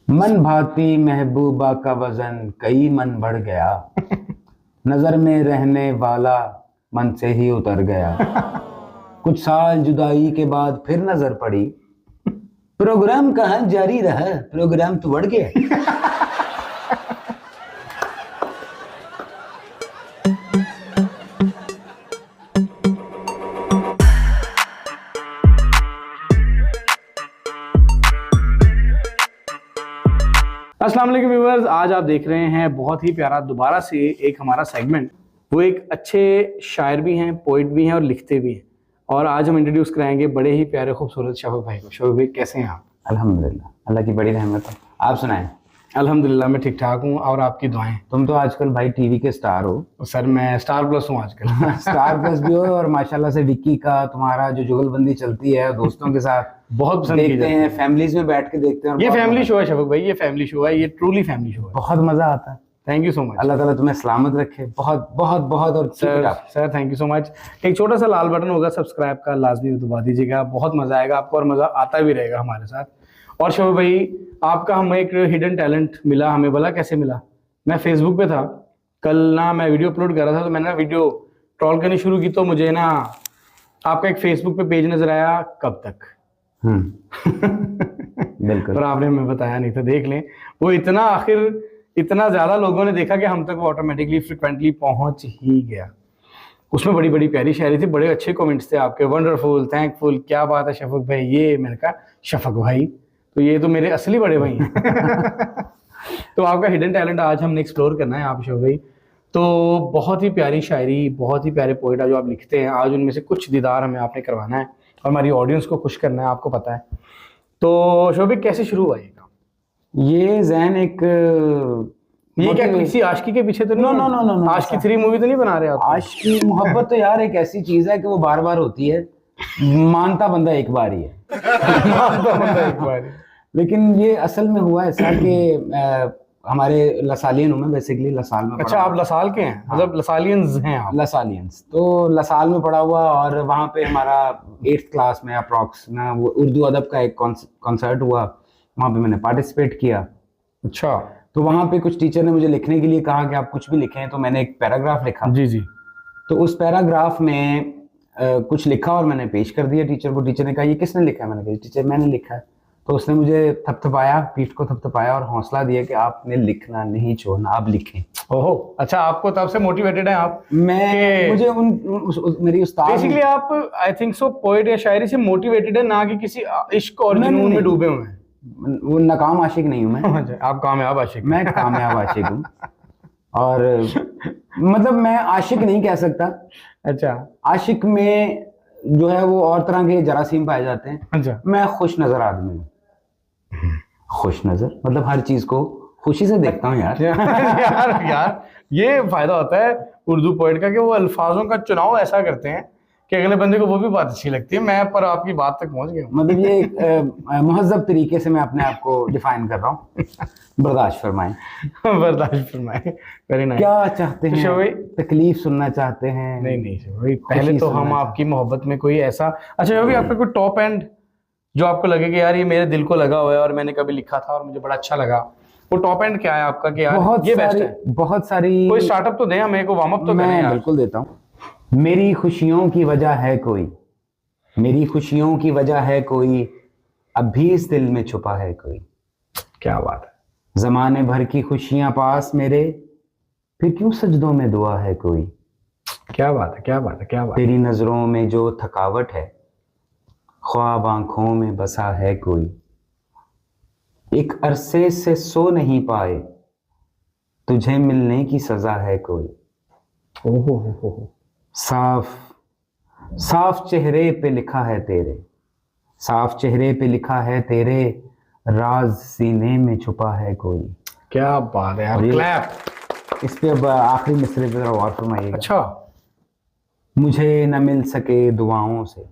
मन भाती महबूबा का वजन कई मन बढ़ गया। नजर में रहने वाला मन से ही उतर गया। कुछ साल जुदाई के बाद फिर नजर पड़ी। प्रोग्राम कहाँ जारी रहा, प्रोग्राम तो बढ़ गया। अस्सलाम वालेकुम व्यूअर्स, आज आप देख रहे हैं बहुत ही प्यारा दोबारा से एक हमारा सेगमेंट। वो एक अच्छे शायर भी हैं, पोइट भी हैं और लिखते भी हैं। और आज हम इंट्रोड्यूस कराएंगे बड़े ही प्यारे खूबसूरत शफक भाई को। शफक भाई कैसे हैं आप? अल्हम्दुलिल्लाह, अल्लाह की बड़ी रहमत है। आप सुनाएं। अल्हम्दुलिल्लाह मैं ठीक ठाक हूँ और आपकी दुआएं। तुम तो आजकल भाई टीवी के स्टार हो। सर मैं स्टार प्लस हूँ आजकल। स्टार प्लस भी हो और माशाल्लाह से विक्की का तुम्हारा जो जुगलबंदी चलती है दोस्तों के साथ बहुत पसंद की देखते जाती हैं, फैमिलीज में बैठ के देखते हैं और ये बहुत फैमिली मजा- शो है शफक भाई, ये फैमिली शो है, ये ट्रूली फैमिली शो है। बहुत मजा आता है। थैंक यू सो मच अल्लाह ताला तुम्हें सलामत रखे, बहुत बहुत बहुत। और keep it sir. up। Sir thank you so much. एक छोटा सा लाल बटन होगा सब्सक्राइब का, लाजमी दबा दीजिएगा, बहुत मजा आएगा आपको और मजा आता भी रहेगा हमारे साथ। और शोभ भाई, आपका हमें एक हिडन टैलेंट मिला, हमें बोला कैसे मिला। मैं फेसबुक पे था कल ना, मैं वीडियो अपलोड कर रहा था तो मैंने ना वीडियो ट्रॉल करनी शुरू की तो मुझे ना आपका एक फेसबुक पे पेज नजर आया, कब तक। बिल्कुल। पर आपने हमें बताया नहीं था, देख लें। वो इतना आखिर इतना ज्यादा लोगों ने देखा कि हम तक वो ऑटोमेटिकली फ्रिक्वेंटली पहुंच ही गया। उसमें बड़ी बड़ी प्यारी शायरी थी, बड़े अच्छे कमेंट्स थे आपके, वंडरफुल, थैंकफुल, क्या बात है शफक भाई। ये मैंने कहा शफक भाई तो ये तो मेरे असली बड़े भाई हैं। तो आपका हिडन टैलेंट आज हमने एक्सप्लोर करना है आप शफक भाई। तो बहुत ही प्यारी शायरी, बहुत ही प्यारे पोइट जो आप लिखते हैं, आज उनमें से कुछ दीदार हमें आपने करवाना है और हमारी ऑडियंस को खुश करना है, आपको पता है। तो शफक भाई कैसे शुरू हुआ ये काम? ये जैन एक ये क्या किसी आशिकी के पीछे तो नहीं? No no no no no. Aashiqui 3 movie तो नहीं बना रहे आप? आशिकी मोहब्बत तो यार एक ऐसी चीज है कि वो बार बार होती है, मानता बंदा एक बार ही है। एक बार। लेकिन ये असल में हुआ ऐसा कि हमारे लसालियन हूँ मैं, बेसिकली लसाल में अच्छा, आप लसाल के हैं? मतलब लसालियंस हैं आप? लसालियंस तो लसाल में पढ़ा हुआ। और वहाँ पे हमारा 8th क्लास में अप्रॉक्स ना वो उर्दू अदब का एक कॉन्सर्ट हुआ, वहाँ पे मैंने पार्टिसिपेट किया। अच्छा। तो वहाँ पे कुछ टीचर ने मुझे लिखने के लिए कहा कि आप कुछ भी लिखें, तो मैंने एक पैराग्राफ लिखा। जी जी। तो उस पैराग्राफ में कुछ लिखा और मैंने पेश कर दिया टीचर को। टीचर ने कहा ये किसने लिखा है? मैंने कहा टीचर मैंने लिखा है। तो उसने मुझे थपथपाया, पीठ को थपथपाया और हौसला दिया कि आपने लिखना नहीं छोड़ना, आप लिखें। ओहो, अच्छा, आपको तब से मोटिवेटेड है आप? मैं मुझे मेरी उस्ताद बेसिकली आप आई थिंक सो पोएट या शायरी से मोटिवेटेड है, ना कि किसी इश्क और जुनून में डूबे हुए हैं। वो नाकाम आशिक नहीं हूं मैं। आप कामयाब आशिक? मैं कामयाब आशिक हूँ। और मतलब मैं आशिक नहीं कह सकता। अच्छा। आशिक में जो है वो और तरह के जरासीम पाए जाते हैं। अच्छा। मैं खुश नजर आदमी हूँ। खुश नजर मतलब हर चीज को खुशी से देखता हूँ यार। यार ये फायदा होता है उर्दू पोएट का कि वो अल्फाजों का चुनाव ऐसा करते हैं कि अगले बंदे को वो भी बात अच्छी लगती है। मैं पर आपकी बात तक पहुंच गया हूँ। मतलब ये महजब तरीके से मैं अपने आप को डिफाइन कर रहा हूँ। बर्दाश्त फरमाएं। बर्दाश्त फरमाए। Very nice. क्या चाहते तो हैं? शोभी, तकलीफ सुनना चाहते हैं? नहीं नहीं शोभी, पहले तो हम सुनना आपकी मोहब्बत में कोई ऐसा, अच्छा शोभी आपका कोई टॉप एंड जो आपको लगे कि यार ये मेरे दिल को लगा हुआ है और मैंने कभी लिखा था और मुझे बड़ा अच्छा लगा, वो टॉप एंड क्या है आपका कि यार बहुत ये सारी, बेस्ट है? बहुत सारी। कोई स्टार्टअप तो दें हमें, को वार्म अप तो करें मैं यार। बिल्कुल देता हूँ। मेरी खुशियों की वजह है कोई, मेरी खुशियों की वजह है कोई, अब भी इस दिल में छुपा है कोई। क्या बात है। जमाने भर की खुशियां पास मेरे, फिर क्यों सजदों में दुआ है कोई। क्या बात है, क्या बात है, क्या बात है। तेरी नजरों में जो थकावट है, ख्वाब आंखों में बसा है कोई। एक अरसे से सो नहीं पाए, तुझे मिलने की सजा है कोई। ओहो। साफ साफ चेहरे पे लिखा है तेरे, साफ चेहरे पे लिखा है तेरे, राज सीने में छुपा है कोई। क्या बात है यार, क्लैप। इस पे अब आखिरी मिसरे पे जरा गौर फरमाइएगा। अच्छा। मुझे न मिल सके दुआओं से,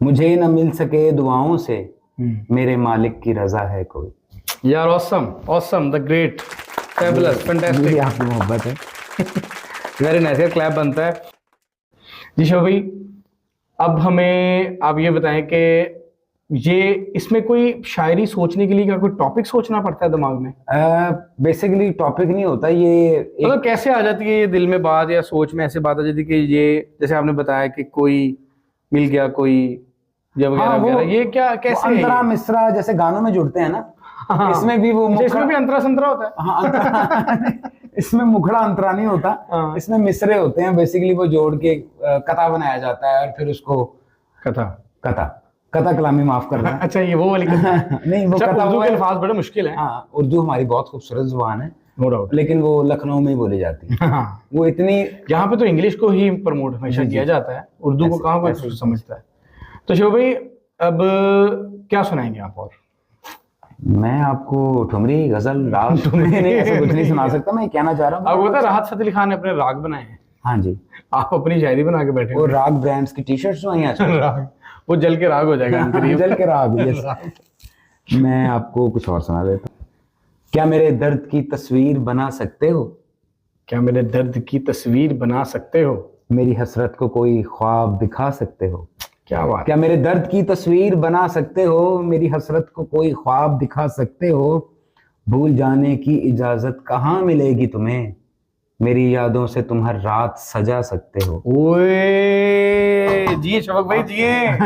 मुझे न मिल सके दुआओं से, मेरे मालिक की रजा है कोई। यार awesome, awesome, the great, fabulous, fantastic. आपकी मोहब्बत है। वेरी नाइस यार, क्लैप बनता है जी शोभी। अब हमें आप ये बताएं कि ये इसमें कोई शायरी सोचने के लिए क्या कोई टॉपिक सोचना पड़ता है दिमाग में? बेसिकली टॉपिक नहीं होता ये मतलब कैसे आ जाती है ये दिल में बात या सोच में ऐसे बात आ जाती है कि ये जैसे आपने बताया कि कोई मिल गया कोई जब हाँ, वगैरह वगैरह, ये क्या कैसे है अंतरा ये? मिश्रा जैसे गानों में जुड़ते हैं ना, हाँ, इसमें भी वो अच्छा, इसमें भी अंतरा संतरा होता है? हाँ अंतरा इसमें मुखड़ा अंतरा नहीं होता, हाँ। इसमें मिसरे होते हैं, बेसिकली वो जोड़ के कथा बनाया जाता है और फिर उसको कथा कथा कथा कलामी माफ करना। अच्छा, ये वो वाली कथा। नहीं वो अच्छा, कथा उर्दू वो के है। अल्फाज बड़े मुश्किल हैं। हाँ, उर्दू हमारी बहुत खूबसूरत जुबान है, नो डाउट। लेकिन वो लखनऊ में ही बोली जाती है। हाँ, वो इतनी यहाँ पे तो इंग्लिश को ही प्रमोट हमेशा जी, किया जी। जाता है, उर्दू को ऐसे- कहाँ ऐसे कोई ही समझता है। तो शिव भाई अब क्या सुनाएंगे आप और? मैं आपको ठुमरी गजल राग नहीं ऐसा कुछ नहीं सुना सकता, मैं कहना चाह रहा हूँ आपको पता है राहत फतेह अली खान ने अपने राग बनाए हैं? हाँ जी, आप अपनी शायरी बना के बैठे वो हो। राग ब्रांड्स की टी शर्ट्स जो हैं आजकल राग, वो जल के राग हो जाएगा अंतरिम। जल के राग, yes। मैं आपको कुछ और सुना देता हूँ। क्या मेरे दर्द की तस्वीर बना सकते हो, क्या मेरे दर्द की तस्वीर बना सकते हो? मेरी हसरत को कोई ख्वाब दिखा सकते हो। क्या बात। क्या मेरे दर्द की तस्वीर बना सकते हो, मेरी हसरत को कोई ख्वाब दिखा सकते हो। भूल जाने की इजाजत कहाँ मिलेगी तुम्हें, मेरी यादों से तुम हर रात सजा सकते हो। ओए जिए शफक भाई जिए।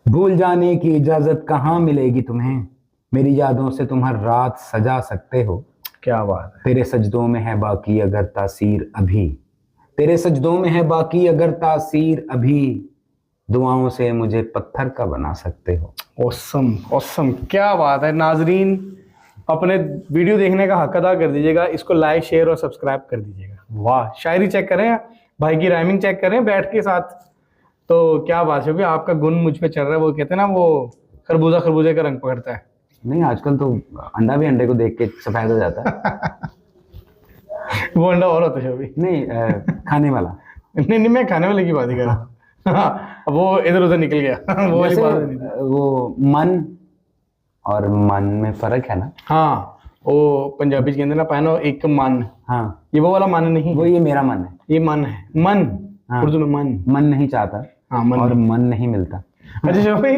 भूल जाने की इजाजत कहाँ मिलेगी तुम्हें, मेरी यादों से तुम हर रात सजा सकते हो। क्या बात है। तेरे सजदों में है बाकी अगर तासीर अभी, तेरे सजदों में है बाकी अगर तासीर अभी, दुआओं से मुझे पत्थर का बना सकते हो। ऑसम ऑसम, क्या बात है। नाजरीन अपने वीडियो देखने का हक अदा कर दीजिएगा, इसको लाइक शेयर और सब्सक्राइब कर दीजिएगा। वाह, शायरी चेक करें, भाई की राइमिंग चेक करें बैठ के साथ। तो क्या बात है, आपका गुण मुझ पे चल रहा है। वो कहते हैं ना, वो खरबूजा खरबूजे का रंग पकड़ता है। नहीं, आजकल तो अंडा भी अंडे को देख के सफेद हो जाता है। वो अंडा और होता है शफी। नहीं खाने वाला। नहीं नहीं, मैं खाने वाले की बात ही कर रहा हूँ। हाँ, वो इधर उधर निकल गया। वो वाली जैसे, बात नहीं थी। वो मन और मन में फर्क है ना। हाँ, वो पंजाबी कहते ना पानो एक मन, हाँ, ये वो वाला मन नहीं, वो ये मेरा मन है। ये मन है। मन हाँ। उर्दू में मन। मन नहीं चाहता हाँ, मन और मन नहीं मिलता। अच्छा शफी भाई,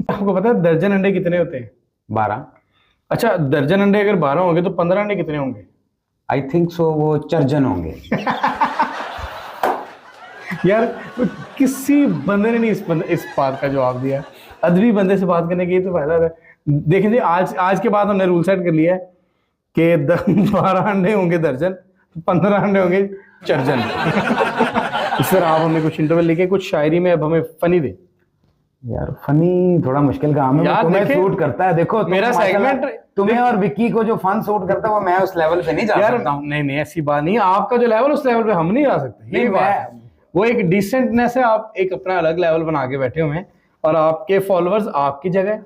आपको पता है दर्जन अंडे कितने होते हैं? 12। अच्छा, दर्जन अंडे अगर 12 होंगे तो 15 अंडे कितने होंगे? आई थिंक सो वो चर्जन होंगे। यार किसी बंदे ने नहीं इस बात का जवाब दिया। अदबी बंदे से बात करने की तो फायदा है। देखिए जी, आज के बाद हमने रूल सेट कर लिया है कि 12 अंडे होंगे दर्जन, 15 अंडे होंगे चर्जन। इस तरह आप हमें कुछ इंटरवल लेके कुछ शायरी में अब हमें फनी दे। यार फनी थोड़ा मुश्किल काम है, यार तुम्हें देखें, सूट करता है। देखो मेरा सेगमेंट तुम्हें और विक्की को जो फन सूट करता है वो मैं उस लेवल पे नहीं जा यार, सकता हूँ। नहीं नहीं ऐसी बात नहीं, आपका जो लेवल उस लेवल पे हम नहीं जा सकते। ये नहीं, बात है। वो एक डिसेंटनेस है, आप एक अपना अलग लेवल बना के बैठे हुए हैं और आपके फॉलोअर्स आपकी जगह,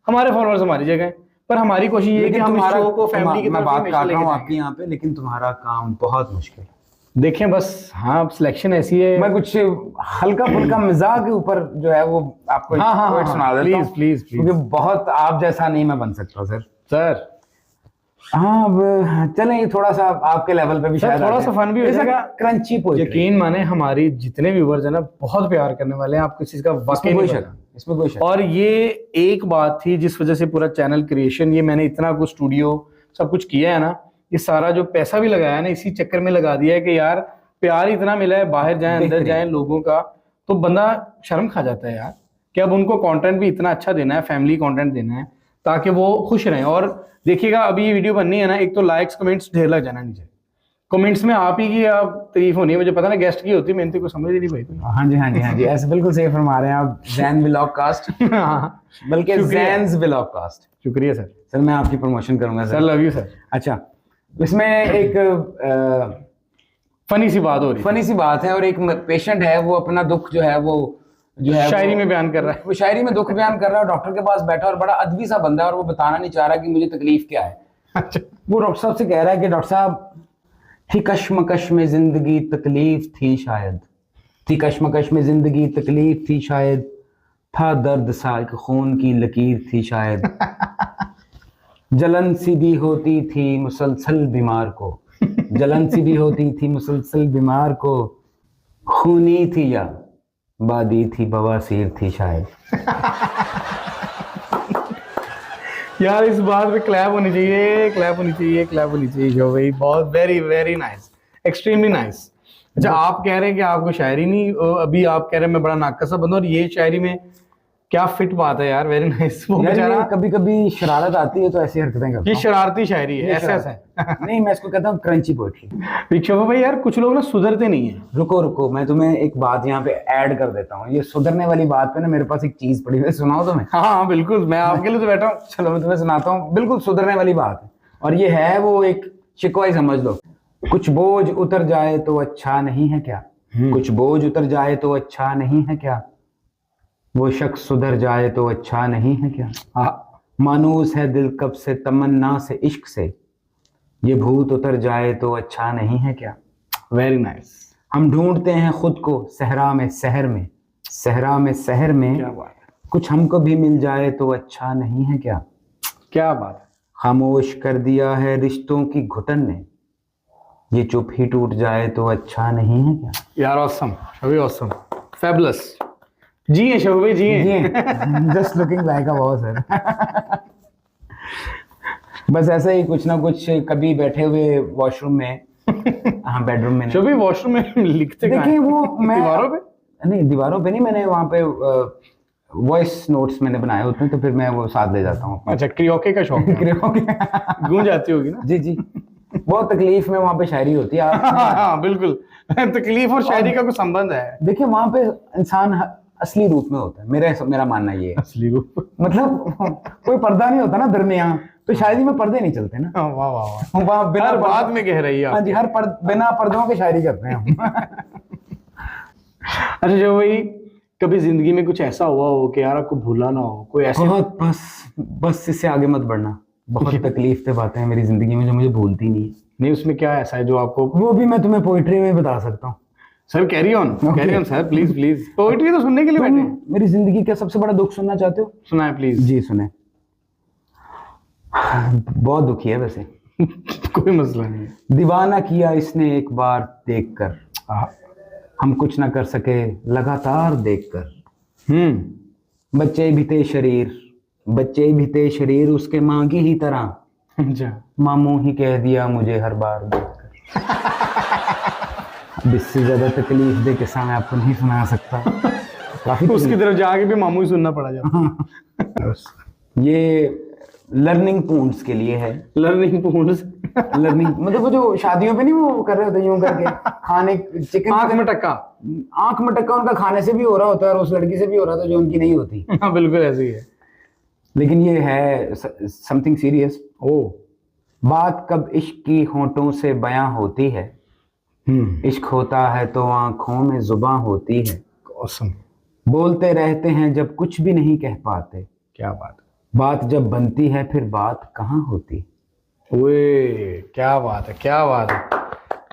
हमारे फॉलोअर्स हमारी जगह। पर हमारी कोशिश ये है कि हम इस शो को फैमिली की मैं तरफ बात हमेशा कर रहा हूँ लेके आपकी यहाँ पे, लेकिन तुम्हारा काम बहुत मुश्किल है। देखें बस। हाँ, सिलेक्शन ऐसी है। मैं कुछ हल्का फुल्का मिजाज के ऊपर जो है वो आपको हाँ, quote सुना देता हूँ, प्लीज क्योंकि बहुत आप जैसा नहीं मैं बन सकता सर। सर हाँ, अब चलें, ये थोड़ा सा आपके लेवल पे भी सर, शायद थोड़ा आ सा जाए। फन भी हो जैसा जाएगा। Crunchy poetry. यकीन माने हमारी जितने व्यूवर्स हैं ना, बहुत प्यार करने वाले हैं। आपको इस चीज का वाकई इसमें कोई नहीं शक, पता। इसमें कोई शक। और ये एक बात थी जिस वजह से पूरा चैनल क्रिएशन, ये मैंने इतना कुछ स्टूडियो सब कुछ किया है ना, ये सारा जो पैसा भी लगाया है ना, इसी चक्कर में लगा दिया है कि यार प्यार इतना मिला है, बाहर जाए अंदर जाए लोगों का, तो बंदा शर्म खा जाता है यार कि अब उनको कंटेंट भी इतना अच्छा देना है, फैमिली कंटेंट देना है, ताकि वो खुश रहें। और देखिएगा अभी ये वीडियो बननी है ना, एक तो लाइक्स कमेंट्स ढेर लग जाना नीचे। कमेंट्स में आप ही की आप तारीफ होनी है, मुझे पता ना गेस्ट की होती है, मैंने तो कुछ समझ ही नहीं भाई। हाँ जी, हाँ जी, हाँ जी, ऐसे बिल्कुल सही फरमा रहे हैं आप। जैन व्लॉग कास्ट, बल्कि जैन्स व्लॉग कास्ट। शुक्रिया सर। सर मैं आपकी प्रमोशन करूंगा sir sir. Love you sir. अच्छा, इसमें एक फनी सी बात हो रही फनी सी बात है, और एक पेशेंट है, वो अपना दुख जो है वो शायरी में बयान कर रहा है। वो शायरी में दुख बयान कर रहा है, डॉक्टर के पास बैठा और बड़ा अदबी सा बंदा है, और वो बताना नहीं चाह रहा कि मुझे तकलीफ क्या है। अच्छा। वो डॉक्टर साहब से कह रहा है कि डॉक्टर साहब, थी कश्मकश में जिंदगी तकलीफ थी शायद, थी कश्मकश में जिंदगी तकलीफ थी शायद, था दर्द सा एक खून की लकीर थी शायद, जलन सी भी होती थी मुसलसल बीमार को, जलन सी भी होती थी मुसलसल बीमार को, खूनी थी या बादी थी बवासीर थी शायद। यार इस बात पे क्लैप होनी चाहिए, क्लैप होनी चाहिए, क्लैप होनी चाहिए जो भाई, बहुत very very nice, extremely nice. अच्छा आप कह रहे हैं कि आपको शायरी नहीं, अभी आप कह रहे हैं मैं बड़ा नाकस सा बंदा, और ये शायरी में क्या फिट बात है यार, वेरी नाइस। वो बेचारा कभी कभी शरारत आती है तो ऐसी हरकतें करता ये हूँ। शरारती शायरी है, ये ऐसा शरारत ऐसा नहीं, मैं इसको कहता हूँ क्रंची पोएट्री। विक्षोभ भाई यार कुछ लोग ना सुधरते नहीं है। रुको रुको, मैं तुम्हें एक बात यहाँ पे ऐड कर देता हूँ। ये सुधरने वाली बात पे ना मेरे पास एक चीज पड़ी है, सुनाओ तुम्हें। हाँ हाँ बिल्कुल, मैं आपके लिए तो बैठा हूँ। चलो मैं तुम्हें सुनाता हूँ, बिल्कुल सुधरने वाली बात है। और ये है वो एक शिकवा ही समझ लो। कुछ बोझ उतर जाए तो अच्छा नहीं है क्या, कुछ बोझ उतर जाए तो अच्छा नहीं है क्या, वो शख्स सुधर जाए तो अच्छा नहीं है क्या। हाँ मानूस है दिल कब से तमन्ना से इश्क से, ये भूत उतर जाए तो अच्छा नहीं है क्या। Very nice. हम ढूंढते हैं खुद को सहरा में शहर में, सहरा में शहर में, क्या बात है, कुछ हमको भी मिल जाए तो अच्छा नहीं है क्या। क्या बात है। खामोश कर दिया है रिश्तों की घुटन ने, ये चुप ही टूट जाए तो अच्छा नहीं है क्या। यार ऑसम शबी, ऑसम, फैबुलस। जी हैं शबी, जी हैं। Just looking like a boss है। बस ऐसे ही कुछ ना कुछ, कभी बैठे हुए वॉशरूम में, हाँ बेडरूम में नहीं। शबी वॉशरूम में लिखते कहाँ देखिए हैं? वो मैं दीवारों पे? नहीं, दीवारों पे नहीं, मैंने वहाँ पे वॉइस नोट्स मैंने बनाए होते हैं, तो फिर मैं वो साथ ले जाता हूँ। अच्छा क्रियोके का शौक है। गूंज आती होगी ना। जी जी, बहुत तकलीफ में वहाँ पे शायरी होती है। हाँ बिल्कुल, तकलीफ और शायरी का कुछ संबंध है। देखिए वहाँ पे इंसान असली रूप में होता है, मेरा मानना ये है। असली रूप, मतलब कोई पर्दा नहीं होता ना दरमियान, तो शायरी में पर्दे नहीं चलते ना। वाह वाह वाह, वहाँ बिना हर बात में कह रही है हाँ जी, बिना पर्दों के शायरी करते हैं हम। अच्छा जो भाई, कभी जिंदगी में कुछ ऐसा हुआ हो कि यार आपको भूला ना हो, कोई ऐसे? बहुत, बस इससे आगे मत बढ़ना। बहुत तकलीफ से बातें हैं मेरी जिंदगी में जो मुझे भूलती नहीं है। नहीं उसमें क्या ऐसा है जो आपको? वो भी मैं तुम्हें पोइट्री में बता सकता हूँ। Sir carry on sir, please please, poetry तो सुनने के लिए बैठे हैं। मेरी जिंदगी का सबसे बड़ा दुख सुनना चाहते हो? सुनाए प्लीज। जी सुने। बहुत दुखी है वैसे। कोई मसला नहीं है। दीवाना किया इसने एक बार देखकर, हम कुछ ना कर सके लगातार देखकर। बच्चे भी थे शरीर, बच्चे भी थे शरीर उसके माँ की ही तरह, अच्छा मामू ही कह दिया मुझे हर बार देखकर। अब इससे ज्यादा तकलीफ दे किस्सा मैं आपको नहीं सुना सकता। काफी उसकी तरफ जाके भी मामू ही सुनना पड़ा जाता। ये लर्निंग पॉइंट्स के लिए है। लर्निंग पॉइंट्स, लर्निंग मतलब वो जो शादियों पे नहीं वो कर रहे होते यूं करके खाने, चिकन आंख में टक्का। आंख में टक्का उनका खाने से भी हो रहा होता है और उस लड़की से भी हो रहा था जो उनकी नहीं होती। हाँ बिल्कुल ऐसे ही है। लेकिन ये है समथिंग सीरियस। ओ, बात कब इश्क की होंठों से बयां होती है, इश्क होता है तो आंखों में जुबां होती है। ऑसम। बोलते रहते हैं जब कुछ भी नहीं कह पाते, क्या बात, बात जब बनती है फिर बात कहाँ होती। ओए क्या बात है, क्या बात है।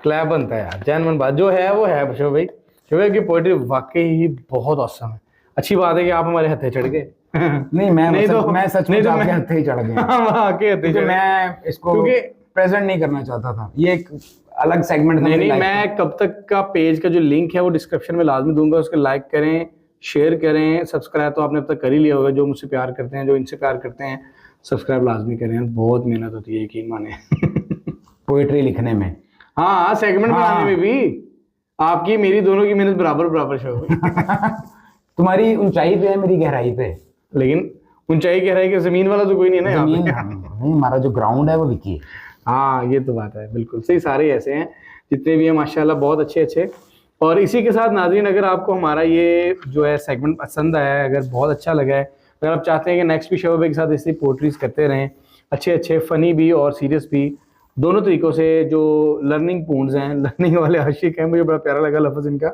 क्लैप बनता है यार, जेन्युइन बात जो है वो है। शोभ भाई, शोभ भाई की पोएट्री वाकई ही बहुत ऑसम है। अच्छी बात है कि आप हमारे हथे चढ़ गए। नहीं मैं सच में आपके हथे ही चढ़ गया। आपके हथे चढ़, मैं इसको क्योंकि प्रेजेंट नहीं करना चाहता था। ये एक अलग सेगमेंट था। नहीं मैं कब तक का पेज का जो लिंक है वो डिस्क्रिप्शन में लाजमी दूंगा, उसको लाइक करें, शेयर करें, सब्सक्राइब तो आपने अब तक कर ही लिया होगा। जो मुझसे प्यार करते हैं, जो इनसे प्यार करते हैं, सब्सक्राइब लाजमी करें। बहुत मेहनत होती है यकीन माने पोएट्री लिखने में। हाँ सेगमेंट बनाने में भी आपकी मेरी दोनों की मेहनत बराबर बराबर शो। तुम्हारी ऊंचाई पे है, मेरी गहराई पे। लेकिन ऊंचाई गहराई के जमीन वाला तो कोई नहीं है ना जमीन यहाँ पे। नहीं, हमारा जो ग्राउंड है वो विकी है। हाँ ये तो बात है, बिल्कुल सही। सारे ऐसे हैं जितने भी हैं माशाल्लाह, बहुत अच्छे अच्छे। और इसी के साथ नाज़रीन, अगर आपको हमारा ये जो है सेगमेंट पसंद आया है, अगर बहुत अच्छा लगा है, अगर आप चाहते हैं कि नेक्स्ट भी शोबे के साथ इसी पोएट्रीज करते रहें, अच्छे अच्छे फ़नी भी और सीरियस भी, दोनों तरीक़ों से, जो लर्निंग पॉइंट्स हैं, लर्निंग वाले आशिक हैं, मुझे बड़ा प्यारा लगा लफ्ज़ इनका।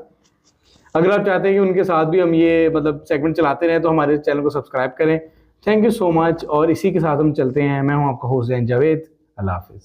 अगर आप चाहते हैं कि उनके साथ भी हम ये मतलब सेगमेंट चलाते रहें तो हमारे चैनल को सब्सक्राइब करें। Thank you so much. और इसी के साथ हम चलते हैं। मैं हूँ आपका होस्ट जावेद। अल्लाह हाफिज़।